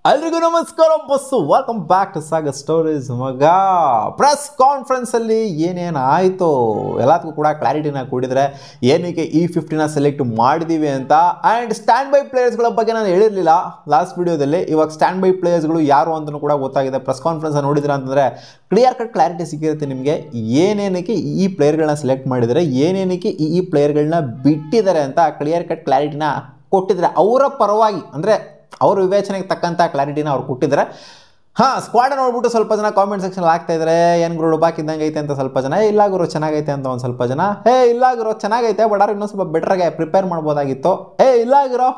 ಎಲ್ರಿಗೂ ನಮಸ್ಕಾರ ಬಸ್ಸು welcome back to Sagar stories. ಮಗ ಪ್ರೆಸ್ ಕಾನ್ಫರೆನ್ಸಲ್ಲಿ ಏನೇನು ಆಯಿತು ಎಲ್ಲದಕ್ಕೂ ಕೂಡ ಕ್ಲಾರಿಟಿನ ಕೊಟ್ಟಿದ್ರೆ ಏನಕ್ಕೆ E50ನ ಸೆಲೆಕ್ಟ್ ಮಾಡಿದ್ದೀವಿ ಅಂತ. ಆ್ಯಂಡ್ ಸ್ಟ್ಯಾಂಡ್ ಬೈ ಪ್ಲೇಯರ್ಸ್ಗಳ ಬಗ್ಗೆ ನಾನು ಹೇಳಿರಲಿಲ್ಲ ಲಾಸ್ಟ್ ವಿಡಿಯೋದಲ್ಲಿ. ಇವಾಗ ಸ್ಟ್ಯಾಂಡ್ ಬೈ ಪ್ಲೇಯರ್ಸ್ಗಳು ಯಾರು ಅಂತಲೂ ಕೂಡ ಗೊತ್ತಾಗಿದೆ. ಪ್ರೆಸ್ ಕಾನ್ಫರೆನ್ಸ್ ನೋಡಿದ್ರೆ ಅಂತಂದರೆ ಕ್ಲಿಯರ್ ಕಟ್ ಕ್ಲಾರಿಟಿ ಸಿಕ್ಕಿರುತ್ತೆ ನಿಮಗೆ. ಏನೇನಕ್ಕೆ ಈ ಪ್ಲೇಯರ್ಗಳನ್ನ ಸೆಲೆಕ್ಟ್ ಮಾಡಿದರೆ, ಏನೇನಕ್ಕೆ ಈ ಪ್ಲೇಯರ್ಗಳನ್ನ ಬಿಟ್ಟಿದ್ದಾರೆ ಅಂತ ಕ್ಲಿಯರ್ ಕಟ್ ಕ್ಲಾರಿಟಿನ ಕೊಟ್ಟಿದ್ದಾರೆ. ಅವರ ಪರವಾಗಿ ಅಂದರೆ ಅವ್ರ ವಿವೇಚನೆಗೆ ತಕ್ಕಂಥ ಕ್ಲಾರಿಟಿನ ಅವ್ರು ಕೊಟ್ಟಿದ್ದಾರೆ. ಸ್ಕ್ವಾಡ್ ನೋಡ್ಬಿಟ್ಟು ಸ್ವಲ್ಪ ಜನ ಕಾಮೆಂಟ್ ಸೆಕ್ಷನ್ ಆಗ್ತಾ ಇದ್ದಾರೆ, ಏನು ಗುರು ಡುಬಾಕಿದ್ದಂಗೆ ಐತೆ ಅಂತ ಸ್ವಲ್ಪ ಜನ, ಇಲ್ಲ ಗುರು ಚೆನ್ನಾಗೈತೆ ಅಂತ ಒಂದು ಸ್ವಲ್ಪ ಜನ, ಇಲ್ಲ ಗುರು ಚೆನ್ನಾಗೈತೆ ಬಟ್ ಆದ್ರೆ ಇನ್ನೊಂದು ಸ್ವಲ್ಪ ಬೆಟ್ರಾಗೆ ಪ್ರಿಪೇರ್ ಮಾಡ್ಬೋದಾಗಿತ್ತು, ಇಲ್ಲ ಗುರು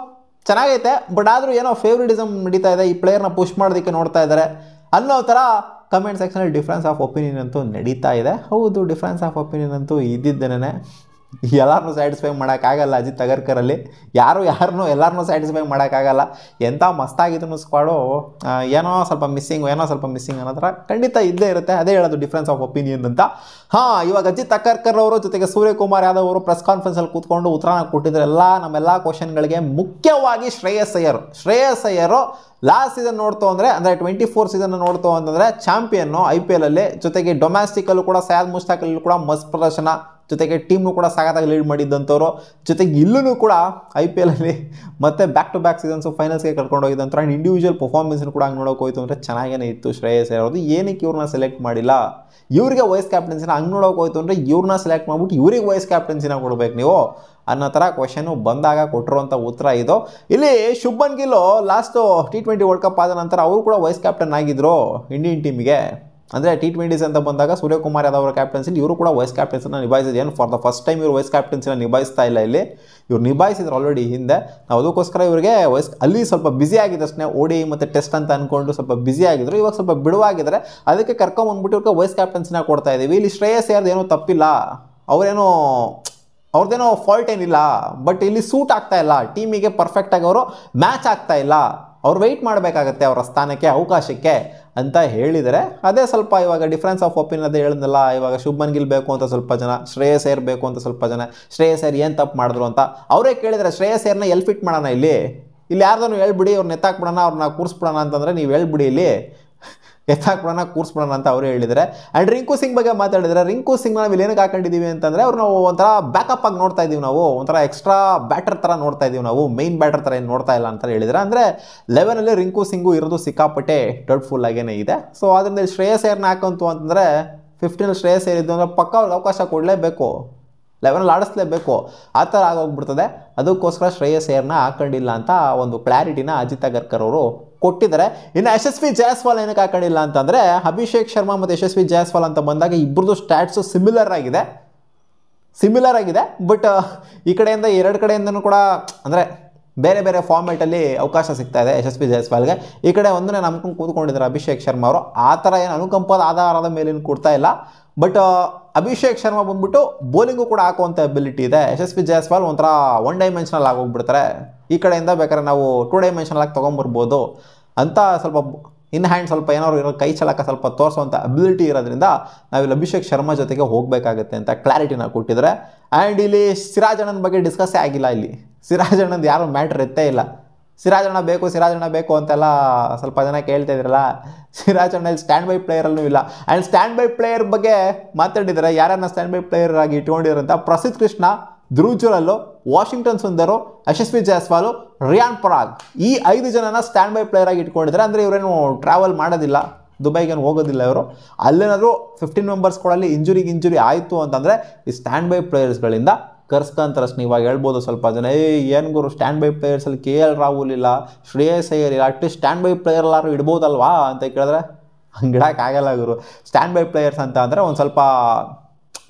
ಚೆನ್ನಾಗೈತೆ ಬಟ್ ಆದರೂ ಏನೋ ಫೇವ್ರಿಟಿಸಮ್ ನಡೀತಾ ಇದೆ, ಈ ಪ್ಲೇಯರ್ನ ಪುಷ್ ಮಾಡೋದಕ್ಕೆ ನೋಡ್ತಾ ಇದ್ದಾರೆ ಅನ್ನೋ ಥರ ಕಮೆಂಟ್ ಸೆಕ್ಷನಲ್ಲಿ ಡಿಫ್ರೆನ್ಸ್ ಆಫ್ ಒಪಿನಿಯನ್ ಅಂತೂ ನಡೀತಾ ಇದೆ. ಹೌದು, ಡಿಫ್ರೆನ್ಸ್ ಆಫ್ ಒಪಿನಿಯನ್ ಅಂತೂ ಇದ್ದಿದ್ದೇನೆ. ಎಲ್ಲರನ್ನೂ ಸ್ಯಾಟಿಸ್ಫೈ ಮಾಡೋಕ್ಕಾಗಲ್ಲ ಅಜಿತ್ ಅಗರ್ಕರಲ್ಲಿ. ಯಾರನ್ನೂ ಎಲ್ಲರನ್ನೂ ಸ್ಯಾಟಿಸ್ಫೈ ಮಾಡೋಕ್ಕಾಗಲ್ಲ. ಎಂಥ ಮಸ್ತಾಗಿದ್ರು ಸ್ಕ್ವಾಡು ಏನೋ ಸ್ವಲ್ಪ ಮಿಸ್ಸಿಂಗ್ ಅನ್ನೋ ಥರ ಖಂಡಿತ ಇದ್ದೇ ಇರುತ್ತೆ. ಅದೇ ಹೇಳೋದು ಡಿಫ್ರೆನ್ಸ್ ಆಫ್ ಒಪಿನಿಯನ್ ಅಂತ. ಇವಾಗ ಅಜಿತ್ ಅಗರ್ಕರ್ ಅವರು ಜೊತೆಗೆ ಸೂರ್ಯಕುಮಾರ್ ಯಾದವ್ ಅವರು ಪ್ರೆಸ್ ಕಾನ್ಫರೆನ್ಸಲ್ಲಿ ಕೂತ್ಕೊಂಡು ಉತ್ತರನ ಕೊಟ್ಟಿದ್ರೆಲ್ಲ ನಮ್ಮೆಲ್ಲ ಕ್ವಶನ್ಗಳಿಗೆ. ಮುಖ್ಯವಾಗಿ ಶ್ರೇಯಸ್ ಅಯ್ಯರು ಲಾಸ್ಟ್ ಸೀಸನ್ ನೋಡ್ತು ಅಂದರೆ 24 ಸೀಸನ್ ನೋಡ್ತು ಅಂತಂದರೆ ಚಾಂಪಿಯನ್ನು IPL ಅಲ್ಲಿ, ಜೊತೆಗೆ ಡೊಮ್ಯಾಸ್ಟಿಕಲ್ಲೂ ಕೂಡ ಸಯಾದ್ ಮುಷ್ತಾಕಲ್ಲೂ ಕೂಡ ಮಸ್ತ್ ಪ್ರದರ್ಶನ, ಜೊತೆಗೆ ಟೀಮ್ನು ಕೂಡ ಸಾಕಾಗಿ ಲೀಡ್ ಮಾಡಿದ್ದಂಥವ್ರು, ಜೊತೆಗೆ ಇಲ್ಲೂ ಕೂಡ IPL ಅಲ್ಲಿ ಮತ್ತೆ ಬ್ಯಾಕ್ ಟು ಬ್ಯಾಕ್ ಸೀಸನ್ಸು ಫೈನಲ್ಸ್ಗೆ ಕರ್ಕೊಂಡು ಹೋಗಿದ್ದಂಥ. ಆ್ಯಂಡ್ ಇಂಡಿವಿಜುವಲ್ ಪರ್ಫಾರ್ಮೆನ್ಸ್ನು ಕೂಡ ಹಂಗೆ ನೋಡೋಕೆ ಹೋಯ್ತು ಅಂದರೆ ಚೆನ್ನಾಗೇ ಇತ್ತು ಶ್ರೇಯಸ್ ಅಯ್ಯರ್. ಏನಕ್ಕೆ ಇವ್ರನ್ನ ಸೆಲೆಕ್ಟ್ ಮಾಡಿಲ್ಲ, ಇವ್ರಿಗೆ ವೈಸ್ ಕ್ಯಾಪ್ಟನ್ಸಿನ ಹಂಗೆ ನೋಡೋಕೆ ಹೋಯ್ತು ಅಂದರೆ ಇವ್ರನ್ನ ಸೆಲೆಕ್ಟ್ ಮಾಡ್ಬಿಟ್ಟು ಇವ್ರಿಗೆ ವೈಸ್ ಕ್ಯಾಪ್ಟನ್ಸಿನ ಕೊಡ್ಬೇಕು ನೀವು ಅನ್ನೋ ಥರ ಕ್ವಶನು ಬಂದಾಗ ಕೊಟ್ಟಿರುವಂಥ ಉತ್ತರ ಇದು. ಇಲ್ಲಿ Shubman Gill last T20 world cup ಆದ ನಂತರ ಅವರು ಕೂಡ ವೈಸ್ ಕ್ಯಾಪ್ಟನ್ ಆಗಿದ್ದರು ಇಂಡಿಯನ್ ಟೀಮಿಗೆ. ಅಂದರೆ T20s ಅಂತ ಬಂದಾಗ ಸೂರ್ಯಕುಮಾರ್ ಯಾದವ್ ಅವರ ಕ್ಯಾಪ್ಟನ್ಸಿಲಿ ಇವರು ಕೂಡ ವೈಸ್ ಕ್ಯಾಪ್ಟನ್ಸಿನ ನಿಭಾಯಿಸಿದ್ರು. ಏನು ಫಾರ್ ದ ಫಸ್ಟ್ ಟೈಮ್ ಇವರು ವೈಸ್ ಕ್ಯಾಪ್ಟನ್ಸಿನ ನಿಭಾಯಿಸ್ತಾ ಇಲ್ಲ, ಇಲ್ಲಿ ಇವ್ರು ನಿಭಾಯಿಸಿದ್ರು ಆಲ್ರೆಡಿ ಹಿಂದೆ. ನಾವು ಅದಕ್ಕೋಸ್ಕರ ಇವರಿಗೆ ಅಲ್ಲಿ ಸ್ವಲ್ಪ ಬ್ಯುಸಿ ಆಗಿದ್ದು ಅಷ್ಟೇ, ODI ಮತ್ತು ಟೆಸ್ಟ್ ಅಂತ ಅಂದ್ಕೊಂಡು ಸ್ವಲ್ಪ ಬ್ಯುಸಿ ಆಗಿದ್ರು. ಇವಾಗ ಸ್ವಲ್ಪ ಬಿಡುವಾಗಿದ್ದಾರೆ, ಅದಕ್ಕೆ ಕರ್ಕೊಂಬಂದ್ಬಿಟ್ಟು ಇವ್ರಿಗೆ ವೈಸ್ ಕ್ಯಾಪ್ಟನ್ಸಿನ ಕೊಡ್ತಾ ಇದ್ದೀವಿ. ಇಲ್ಲಿ ಶ್ರೇಯಸ್ ಅಯ್ಯರ್ದು ಏನೂ ತಪ್ಪಿಲ್ಲ, ಅವ್ರದ್ದೇನೋ ಫಾಲ್ಟ್ ಏನಿಲ್ಲ, ಬಟ್ ಇಲ್ಲಿ ಸೂಟ್ ಆಗ್ತಾ ಇಲ್ಲ ಟೀಮಿಗೆ, ಪರ್ಫೆಕ್ಟಾಗಿ ಅವರು ಮ್ಯಾಚ್ ಆಗ್ತಾ ಇಲ್ಲ, ಅವ್ರು ವೆಯ್ಟ್ ಮಾಡಬೇಕಾಗತ್ತೆ ಅವರ ಸ್ಥಾನಕ್ಕೆ, ಅವಕಾಶಕ್ಕೆ ಅಂತ ಹೇಳಿದರೆ. ಅದೇ ಸ್ವಲ್ಪ ಇವಾಗ ಡಿಫ್ರೆನ್ಸ್ ಆಫ್ ಒಪಿನಿಯನ್ ಅದೇ ಹೇಳಿದ್ನಲ್ಲ. ಇವಾಗ ಶುಭ್ಮನ್ ಗಿಲ್ ಬೇಕು ಅಂತ ಸ್ವಲ್ಪ ಜನ, ಶ್ರೇಯಸ್ ಅಯ್ಯರ್ ಬೇಕು ಅಂತ ಸ್ವಲ್ಪ ಜನ, ಶ್ರೇಯಸ್ ಅಯ್ಯರ್ ಏನು ತಪ್ಪು ಮಾಡಿದ್ರು ಅಂತ ಅವರೇ ಕೇಳಿದರೆ ಶ್ರೇಯಸ್ ಅಯ್ಯರ್ನ ಎಲ್ಲಿ ಫಿಟ್ ಮಾಡೋಣ, ಇಲ್ಲಿ ಯಾರ್ದನ್ನು ಹೇಳ್ಬಿಡಿ, ಅವ್ರನ್ನ ಎತ್ತಾಕ್ಬಿಡೋಣ, ಅವ್ರನ್ನ ಕೂರಿಸ್ಬಿಡೋಣ ಅಂತಂದರೆ ನೀವು ಹೇಳ್ಬಿಡಿ, ಇಲ್ಲಿ ಎತ್ತಾಕ್ಬಿಡೋಣ ಕೂರಿಸ್ಬಿಡೋಣ ಅಂತ ಅವರೇ ಹೇಳಿದರೆ. ಆ್ಯಂಡ್ ರಿಂಕು ಸಿಂಗ್ ಬಗ್ಗೆ ಮಾತಾಡಿದರೆ, ರಿಂಕು ಸಿಂಗ್ನ ನಾವು ಇಲ್ಲಿ ಏನಕ್ಕೆ ಹಾಕೊಂಡಿದ್ದೀವಿ ಅಂತಂದರೆ ಅವ್ರು ನಾವು ಒಂಥರ ಬ್ಯಾಕಪ್ ಆಗಿ ನೋಡ್ತಾ ಇದ್ದೀವಿ, ನಾವು ಒಂಥರ ಎಕ್ಸ್ಟ್ರಾ ಬ್ಯಾಟರ್ ಥರ ನೋಡ್ತಾ ಇದ್ದೀವಿ, ನಾವು ಮೇನ್ ಬ್ಯಾಟರ್ ಥರ ಏನು ನೋಡ್ತಾ ಇಲ್ಲ ಅಂತ ಹೇಳಿದರೆ. ಅಂದರೆ 11ಲ್ಲಿ ರಿಂಕು ಸಿಂಗು ಇರೋದು ಸಿಕ್ಕಾಪಟ್ಟೆ ಡೌಟ್ಫುಲ್ ಆಗೇನೇ ಇದೆ. ಸೊ ಅದರಿಂದ ಶ್ರೇಯಸ್ ಅಯ್ಯರ್ನ ಹಾಕಂತು ಅಂತಂದರೆ 15 ಶ್ರೇಯಸ್ ಅಯ್ಯರ್ ಇದ್ದು ಅಂದರೆ ಪಕ್ಕ ಅವ್ರಿಗೆ ಅವಕಾಶ ಕೊಡಲೇಬೇಕು, 11ಲ್ಲಿ ಆಡಿಸ್ಲೇಬೇಕು, ಆ ಥರ ಆಗೋಗ್ಬಿಡ್ತದೆ. ಅದಕ್ಕೋಸ್ಕರ ಶ್ರೇಯಸ್ ಅಯ್ಯರ್ನ ಹಾಕೊಂಡಿಲ್ಲ ಅಂತ ಒಂದು ಕ್ಲಾರಿಟಿನ ಅಜಿತ್ ಅಗರ್ಕರ್ ಅವರು ಕೊಟ್ಟಿದ್ದಾರೆ. ಇನ್ನು ಯಶಸ್ವಿ ಜೈಸ್ವಾಲ್ ಏನಕ್ಕೆ ಹಾಕೊಂಡಿಲ್ಲ ಅಂತಂದರೆ, ಅಭಿಷೇಕ್ ಶರ್ಮಾ ಮತ್ತು ಯಶಸ್ವಿ ಜೈಸ್ವಾಲ್ ಅಂತ ಬಂದಾಗ ಇಬ್ಬರದು ಸ್ಟ್ಯಾಟ್ಸು ಸಿಮಿಲರ್ ಆಗಿದೆ. ಬಟ್ ಈ ಕಡೆಯಿಂದ ಎರಡು ಕಡೆಯಿಂದನೂ ಕೂಡ ಅಂದರೆ ಬೇರೆ ಬೇರೆ ಫಾರ್ಮ್ಯಾಟಲ್ಲಿ ಅವಕಾಶ ಸಿಗ್ತಾ ಇದೆ ಯಶಸ್ವಿ ಜೈಸ್ವಾಲ್ಗೆ. ಈ ಕಡೆ ಒಂದನ್ನೇ ನಂಬ್ಕೊಂಡು ಕೂತ್ಕೊಂಡಿದ್ದಾರೆ ಅಭಿಷೇಕ್ ಶರ್ಮಾ ಅವರು. ಆ ಥರ ಏನು ಅನುಕಂಪದ ಆಧಾರದ ಮೇಲೇನು ಕೊಡ್ತಾ ಇಲ್ಲ. ಬಟ್ ಅಭಿಷೇಕ್ ಶರ್ಮಾ ಬಂದ್ಬಿಟ್ಟು ಬೌಲಿಂಗು ಕೂಡ ಹಾಕುವಂಥ ಎಬಿಲಿಟಿ ಇದೆ. ಯಶಸ್ವಿ ಜೈಸ್ವಾಲ್ ಒಂಥರ 1 ಡೈಮೆನ್ಷನಲ್ ಆಗೋಗ್ಬಿಡ್ತಾರೆ, ಈ ಕಡೆಯಿಂದ ಬೇಕಾದ್ರೆ ನಾವು 2 ಡೈಮೆನ್ಷನಲ್ ಆಗಿ ತೊಗೊಂಬರ್ಬೋದು ಅಂತ ಸ್ವಲ್ಪ ಇನ್ ಹ್ಯಾಂಡ್ ಸ್ವಲ್ಪ ಏನಾದ್ರು ಕೈ ಚಲಕ ಸ್ವಲ್ಪ ತೋರಿಸುವಂಥ ಅಬಿಲಿಟಿ ಇರೋದ್ರಿಂದ ನಾವಿಲ್ಲಿ ಅಭಿಷೇಕ್ ಶರ್ಮಾ ಜೊತೆಗೆ ಹೋಗಬೇಕಾಗತ್ತೆ ಅಂತ ಕ್ಲಾರಿಟಿನ ಕೊಟ್ಟಿದ್ದಾರೆ. ಆ್ಯಂಡ್ ಇಲ್ಲಿ ಸಿರಾಜ್ ಅಣ್ಣನ ಬಗ್ಗೆ ಡಿಸ್ಕಸ್ಸೇ ಆಗಿಲ್ಲ. ಇಲ್ಲಿ ಸಿರಾಜ್ ಅಣ್ಣಂದು ಯಾರು ಮ್ಯಾಟ್ರ್ ಎತ್ತೇ ಇಲ್ಲ. ಸಿರಾಜ್ ಅಣ್ಣ ಬೇಕು ಅಂತೆಲ್ಲ ಸ್ವಲ್ಪ ಜನ ಕೇಳ್ತಾ ಇದ್ರಲ್ಲ, ಸಿರಾಜ್ ಅಣ್ಣ ಇಲ್ಲಿ ಸ್ಟ್ಯಾಂಡ್ ಬೈ ಪ್ಲೇಯರಲ್ಲೂ ಇಲ್ಲ. ಆ್ಯಂಡ್ ಸ್ಟ್ಯಾಂಡ್ ಬೈ ಪ್ಲೇಯರ್ ಬಗ್ಗೆ ಮಾತಾಡಿದ್ದಾರೆ, ಯಾರನ್ನ ಸ್ಟ್ಯಾಂಡ್ ಬೈ ಪ್ಲೇಯರ್ ಆಗಿ ಇಟ್ಕೊಂಡಿರೋಂಥ ಪ್ರಸಿದ್ಧ ಕೃಷ್ಣ, ಧ್ರುವ್ ಜುರಲ್ಲು, ವಾಷಿಂಗ್ಟನ್ ಸುಂದರು, ಯಶಸ್ವಿ ಜೈಸ್ವಾಲು, ರಿಯಾನ್ ಪರಾಗ್, ಈ 5 ಜನನ ಸ್ಟ್ಯಾಂಡ್ ಬೈ ಪ್ಲೇಯರ್ ಆಗಿ ಇಟ್ಕೊಂಡಿದ್ದಾರೆ. ಅಂದರೆ ಇವರೇನು ಟ್ರಾವೆಲ್ ಮಾಡೋದಿಲ್ಲ, ದುಬೈಗೇನು ಹೋಗೋದಿಲ್ಲ ಇವರು. ಅಲ್ಲೇನಾದರೂ 15 ಮೆಂಬರ್ಸ್ಗಳಲ್ಲಿ ಇಂಜುರಿ ಆಯಿತು ಅಂತಂದರೆ ಈ ಸ್ಟ್ಯಾಂಡ್ ಬೈ ಪ್ಲೇಯರ್ಸ್ಗಳಿಂದ ಕರ್ಸ್ಕೊಂತಾರಷ್ಟು. ಇವಾಗ ಹೇಳ್ಬೋದು ಸ್ವಲ್ಪ ಜನ, ಏನು ಗುರು ಸ್ಟ್ಯಾಂಡ್ ಬೈ ಪ್ಲೇಯರ್ಸಲ್ಲಿ KL ರಾಹುಲ್ ಇಲ್ಲ, ಶ್ರೇಯಸ್ ಅಯ್ಯರ್ ಇಲ್ಲ, ಅಟ್ಲೀಸ್ಟ್ ಸ್ಟ್ಯಾಂಡ್ ಬೈ ಪ್ಲೇಯರ್ ಎಲ್ಲರೂ ಇಡ್ಬೋದಲ್ವಾ ಅಂತ ಕೇಳಿದ್ರೆ ಹಂಗೆ ಇಡೋಕ್ಕಾಗಲ್ಲ ಗುರು. ಸ್ಟ್ಯಾಂಡ್ ಬೈ ಪ್ಲೇಯರ್ಸ್ ಅಂತ ಅಂದರೆ ಒಂದು ಸ್ವಲ್ಪ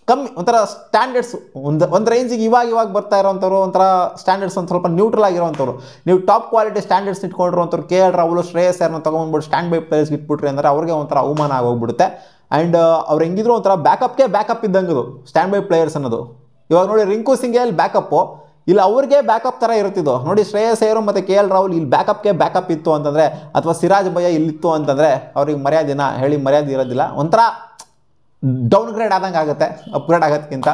ಕಮ್ಮಿ, ಒಂಥರ ಸ್ಟ್ಯಾಂಡರ್ಡ್ಸ್ ಒಂದು ರೇಂಜಿಗೆ ಇವಾಗ ಬರ್ತಾ ಇರೋವಂಥವ್ರು, ಒಂಥರ ಸ್ಟ್ಯಾಂಡರ್ಡ್ಸ್ ಒಂದು ಸ್ವಲ್ಪ ನ್ಯೂಟ್ರಲ್ ಆಗಿರೋವಂಥವ್ರು. ನೀವು ಟಾಪ್ ಕ್ವಾಲಿಟಿ ಸ್ಟ್ಯಾಂಡರ್ಡ್ಸ್ ಇಟ್ಕೊಂಡಿರೋವಂಥವ್ರು KL ರಾಹುಲ್, ಶ್ರೇಯಸ್ ಅಯ್ಯರ್ನ ತೊಗೊಂಡ್ಬಿಟ್ಟು ಸ್ಟ್ಯಾಂಡ್ ಬೈ ಪ್ಲೇಯರ್ಸ್ಗೆ ಇಟ್ಬಿಟ್ರಿ ಅಂದರೆ ಅವ್ರಿಗೆ ಒಂಥರ ಅವಮಾನ ಆಗೋಗ್ಬಿಡುತ್ತೆ. ಆ್ಯಂಡ್ ಅವ್ರು ಹೆಂಗಿದ್ರು ಒಂಥರ ಬ್ಯಾಕಪ್ ಇದ್ದಂಗೆ ಅದು ಸ್ಟ್ಯಾಂಡ್ ಬೈ ಪ್ಲೇಯರ್ಸ್ ಅನ್ನೋದು. ಇವಾಗ ನೋಡಿ ರಿಂಕು ಸಿಂಗ್ ಇಲ್ಲಿ ಬ್ಯಾಕಪ್ಪು, ಇಲ್ಲಿ ಅವ್ರಿಗೆ ಬ್ಯಾಕಪ್ ಥರ ಇರುತ್ತಿದ್ದು. ನೋಡಿ ಶ್ರೇಯಸ್ ಅಯ್ಯರ್ ಮತ್ತು KL ರಾಹುಲ್ ಇಲ್ಲಿ ಬ್ಯಾಕಪ್ ಇತ್ತು ಅಂತಂದರೆ, ಅಥವಾ ಸಿರಾಜ್ ಭಯ್ಯ ಇಲ್ಲಿತ್ತು ಅಂತಂದರೆ ಅವ್ರಿಗೆ ಮರ್ಯಾದೆ ಇರೋದಿಲ್ಲ, ಒಂಥರ ಡೌನ್ ಗ್ರೇಡ್ ಆದಂಗೆ ಆಗುತ್ತೆ ಅಪ್ಗ್ರೇಡ್ ಆಗೋದಕ್ಕಿಂತ.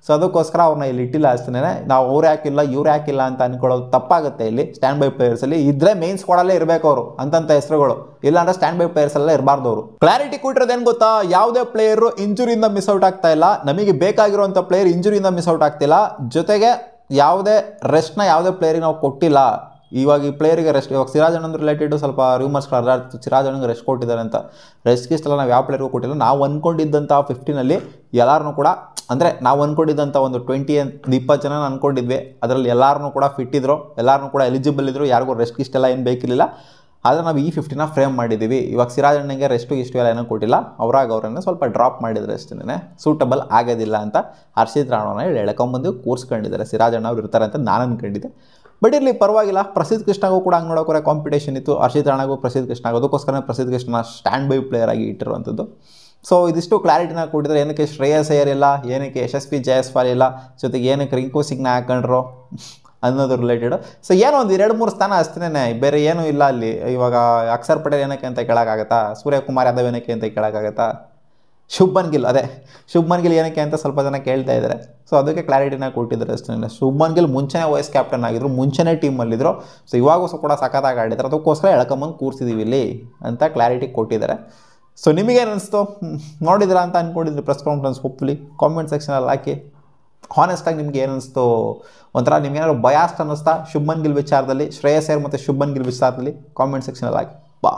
ಸೊ ಅದಕ್ಕೋಸ್ಕರ ಅವ್ರನ್ನ ಇಲ್ಲಿ ಇಟ್ಟಿಲ್ಲ ಅಷ್ಟೇ. ನಾವು ಅವ್ರು ಯಾಕಿಲ್ಲ ಇವ್ರು ಯಾಕಿಲ್ಲ ಅಂತ ಅನ್ಕೊಳ್ಳೋದು ತಪ್ಪಾಗುತ್ತೆ. ಇಲ್ಲಿ ಸ್ಟ್ಯಾಂಡ್ ಬೈ ಪ್ಲೇಯರ್ಸಲ್ಲಿ ಇದ್ರೆ ಮೇನ್ ಸ್ಕ್ವಾಡಲ್ಲೇ ಇರಬೇಕು ಅವರು ಅಂತಂತ ಹೆಸರುಗಳು, ಇಲ್ಲಾಂದ್ರೆ ಸ್ಟ್ಯಾಂಡ್ ಬೈ ಪ್ಲೇಯರ್ಸ್ ಎಲ್ಲ ಇರಬಾರ್ದು ಅವರು. ಕ್ಲಾರಿಟಿ ಕೊಟ್ಟಿರೋದೇನು ಗೊತ್ತಾ, ಯಾವುದೇ ಪ್ಲೇಯರು ಇಂಜುರಿಯಿಂದ ಮಿಸ್ ಔಟ್ ಆಗ್ತಾ ಇಲ್ಲ, ನಮಗೆ ಬೇಕಾಗಿರುವಂಥ ಪ್ಲೇಯರ್ ಇಂಜುರಿಯಿಂದ ಮಿಸ್ ಔಟ್ ಆಗ್ತಿಲ್ಲ, ಜೊತೆಗೆ ಯಾವುದೇ ರೆಸ್ಟ್ನ ಯಾವುದೇ ಪ್ಲೇಯರಿಗೆ ನಾವು ಕೊಟ್ಟಿಲ್ಲ. ಇವಾಗ ಈ ಪ್ಲೇಯರಿಗೆ ರೆಸ್ಟ್, ಇವಾಗ ಸಿರಾಜ್ ಅಣ್ಣಂದು ರಿಲೇಟೆಡ್ ಸ್ವಲ್ಪ ರೂಮರ್ಸ್ಗಳು ಹರಿದಾಡ್ತು, ಸಿರಾಜ್ ಅಣ್ಣಂಗೆ ರೆಸ್ಟ್ ಕೊಟ್ಟಿದ್ದಾರೆ ಅಂತ. ರೆಸ್ಟ್ ಇಷ್ಟೆಲ್ಲ ನಾವು ಯಾವ ಪ್ಲೇಯರ್ಗೂ ಕೊಟ್ಟಿಲ್ಲ. ನಾವು ಅಂದ್ಕೊಂಡಿದ್ದಂಥ 15ನಲ್ಲಿ ಎಲ್ಲರೂ ಕೂಡ, ಅಂದರೆ ನಾವು ಅಂದ್ಕೊಂಡಿದ್ದಂಥ ಒಂದು 20 ಜನ ಅಂದ್ಕೊಂಡಿದ್ವಿ, ಅದರಲ್ಲಿ ಎಲ್ಲರೂ ಕೂಡ ಫಿಟ್ ಇದ್ರು, ಎಲ್ಲರೂ ಕೂಡ ಎಲಿಜಿಬಲ್ ಇದ್ರು, ಯಾರಿಗೂ ರೆಸ್ಟ್ ಇಷ್ಟೆಲ್ಲ ಏನು ಬೇಕಿರಲಿಲ್ಲ. ಆದರೆ ನಾವು ಈ 15ನ ಫ್ರೇಮ್ ಮಾಡಿದ್ದೀವಿ. ಇವಾಗ ಸಿರಾಜ್ ಅಣ್ಣಂಗೆ ರೆಸ್ಟು ಇಷ್ಟು ಎಲ್ಲ ಏನೋ ಕೊಟ್ಟಿಲ್ಲ, ಅವರನ್ನು ಸ್ವಲ್ಪ ಡ್ರಾಪ್ ಮಾಡಿದರೆ ಅಷ್ಟೇ, ಸೂಟಬಲ್ ಆಗೋದಿಲ್ಲ ಅಂತ ಹರ್ಷಿತ್ ರಾಣಾನ ಎಳ್ಕೊಂಬಂದು ಕೂರಿಸ್ಕೊಂಡಿದ್ದಾರೆ. ಸಿರಾಜ್ ಅಣ್ಣ ಅವ್ರು ಇರ್ತಾರೆ ಅಂತ ನಾನು ಅಂದ್ಕೊಂಡಿದ್ದೆ. ಬಟ್ ಇರಲಿ ಪರವಾಗಿಲ್ಲ. ಪ್ರಸಿದ್ಧ ಕೃಷ್ಣಗೂ ಕೂಡ ಹಂಗೆ ನೋಡೋಕೆ ಕಾಂಪಿಟೇಷನ್ ಇತ್ತು, ಹರ್ಷಿತ್ ರಾಣಾಗೂ ಪ್ರಸಿದ್ಧ ಕೃಷ್ಣ, ಅದಕ್ಕೋಸ್ಕರ ಪ್ರಸಿದ್ಧ ಕೃಷ್ಣ ಸ್ಟ್ಯಾಂಡ್ ಬೈ ಪ್ಲೇಯರ್ ಆಗಿ ಇಟ್ಟಿರುವಂಥದ್ದು. ಸೊ ಇದಿಷ್ಟು ಕ್ಲಾರಿಟಿನ ಕೊಟ್ಟಿದ್ರೆ, ಏನಕ್ಕೆ ಶ್ರೇಯಸ್ ಅಯ್ಯರ್ ಇಲ್ಲ, ಏನಕ್ಕೆ ಯಶಸ್ವಿ ಜಯಸ್ವಾಲ್ ಇಲ್ಲ, ಜೊತೆಗೆ ಏನಕ್ಕೆ ರಿಂಕು ಸಿಂಗ್ನ ಹಾಕೊಂಡ್ರು ಅನ್ನೋದು ರಿಲೇಟೆಡ್. ಸೊ ಏನೋ ಒಂದು 2-3 ಸ್ಥಾನ ಅಷ್ಟೇ, ಬೇರೆ ಏನೂ ಇಲ್ಲ ಅಲ್ಲಿ. ಇವಾಗ ಅಕ್ಷರ್ ಪಟೇಲ್ ಏನಕ್ಕೆ ಅಂತ ಕೇಳೋಕ್ಕಾಗತ್ತಾ, ಸೂರ್ಯಕುಮಾರ್ ಯಾದವ್ ಏನಕ್ಕೆ ಅಂತ ಕೇಳೋಕ್ಕಾಗತ್ತಾ, ಶುಭ್ಮನ್ ಗಿಲ್ ಏನಕ್ಕೆ ಅಂತ ಸ್ವಲ್ಪ ಜನ ಕೇಳ್ತಾ ಇದ್ದಾರೆ. ಸೊ ಅದಕ್ಕೆ ಕ್ಲಾರಿಟಿನ ಕೊಟ್ಟಿದ್ದಾರೆ ಅಷ್ಟೇ. ಶುಭ್ಮನ್ ಗಿಲ್ ಮುಂಚೆನೇ ವೈಸ್ ಕ್ಯಾಪ್ಟನ್ ಆಗಿದ್ರು, ಮುಂಚೆನೇ ಟೀಮಲ್ಲಿದ್ದರು. ಸೊ ಇವಾಗೂ ಕೂಡ ಸಖತ್ತಾಗಿ ಆಡಿದ್ದಾರೆ, ಅದಕ್ಕೋಸ್ಕರ ಎಳ್ಕೊಂಬಂದು ಕೂರಿಸಿದ್ದೀವಿ ಇಲ್ಲಿ ಅಂತ ಕ್ಲಾರಿಟಿ ಕೊಟ್ಟಿದ್ದಾರೆ. ಸೊ ನಿಮಗೇನು ಅನಿಸ್ತು, ನೋಡಿದ್ರಾ ಅಂತ ಅಂದ್ಕೊಂಡಿದ್ರಿ ಪ್ರೆಸ್ ಕಾನ್ಫರೆನ್ಸ್? ಹೋಪ್ಫುಲಿ ಕಾಮೆಂಟ್ ಸೆಕ್ಷನಲ್ಲಿ ಹಾಕಿ. ಹಾನೆಸ್ಟಾಗಿ ನಿಮ್ಗೆ ಏನು ಅನಿಸ್ತು, ಒಂಥರ ನಿಮ್ಗೇನಾದ್ರು ಬಯಾಸ್ಟ್ ಅನ್ನಿಸ್ತಾ ಶುಭ್ಮನ್ ಗಿಲ್ ವಿಚಾರದಲ್ಲಿ, ಶ್ರೇಯಸ್ ಅಯ್ಯರ್ ಮತ್ತು ಶುಭ್ಮನ್ ಗಿಲ್ ವಿಚಾರದಲ್ಲಿ? ಕಾಮೆಂಟ್ ಸೆಕ್ಷನಲ್ಲಿ ಹಾಕಿ. ಬಾ.